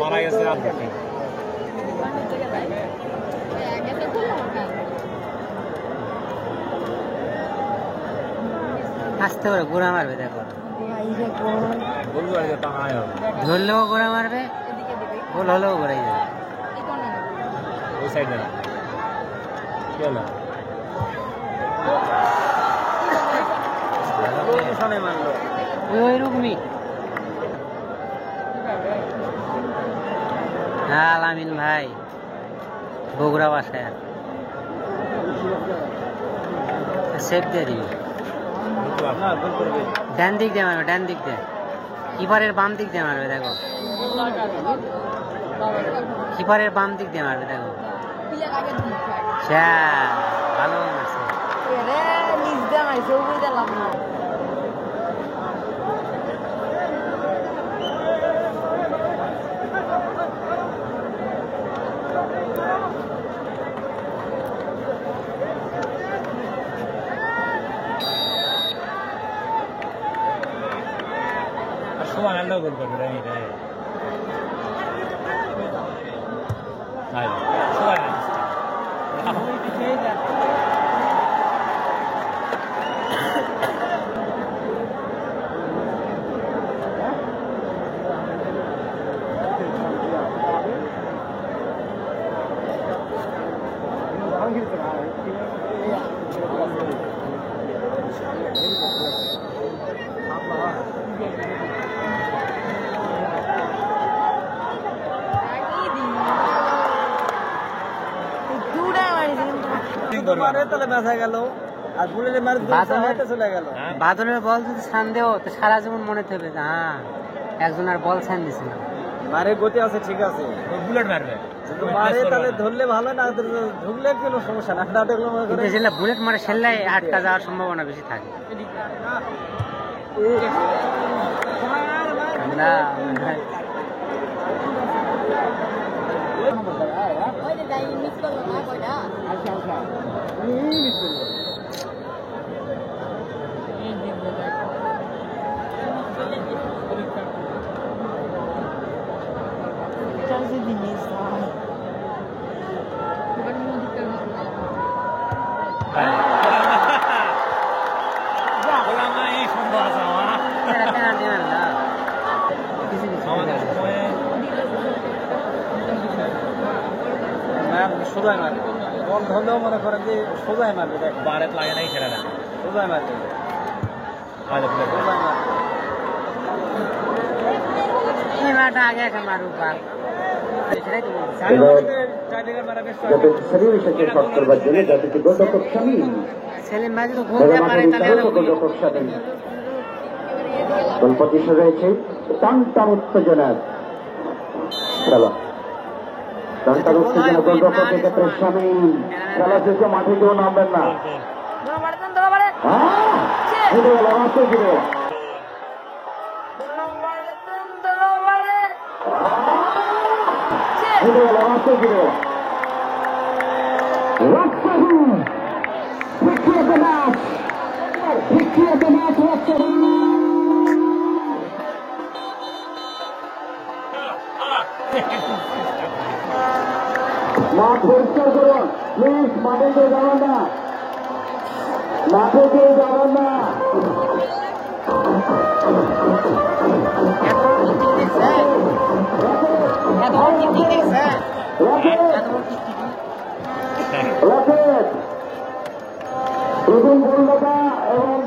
মারা গেছে আস্তে করে গোড়া মারবে, দেখো ধরলেও গোড়া মারবে, গোল হলেও গোড়াই যাবে। ওই সাইডে না কি হলো ওই রকমই। হ্যাঁ আলামিন ভাই বগুড়া বাসায় সেফ দিয়ে দিবি। ডান দিক দিয়ে মারবে, ডান দিক দিয়ে, কিপারের বাম দিক দিয়ে মারবে, দেখো কিপারের বাম দিক দিয়ে মারবে, দেখো ভালো মারছে। সময় আনলেও গোল করবে রে সময় বাদলের বল যদি ছান দেও তো সারা জীবন মনে থাকবে। হ্যাঁ একজন আর বল ছান দিছে না, মারে গতি আছে, ঠিক আছে, বুলেট মারবে, মারে তাহলে ধরলে ভালো, না ঢুকলে কোনো সমস্যা না। যেটা বুলেট মারে সেলাই আটকা যাওয়ার সম্ভাবনা বেশি থাকে। না সোজাই মারবে, বল ধরলেও মনে করেন যে সোজাই মারবে, দেখ বারে লাগে নাই খেলা না, সোজাই মারবে, যাতে শরীর এসেছে শট করবার জন্য, যাতে কি গোলরক্ষক শামিল সেলিম ভাই তো ঘুরতে পারে তাহলে গোলরক্ষক শামিল গোল প্রতিশোধ রয়েছে। টানটান উত্তেজনার খেলা, টানটান উত্তেজনা গোলরক্ষকের ক্ষেত্রে শামিল। খেলা শেষে মাঠে কেউ নামবেন না। মাঠ পরিষ্কার করুন প্লিজ, মাঠে কেউ যাবেন না, মাঠে কেউ যাবেন না। প্রথম গোলদাতা এবং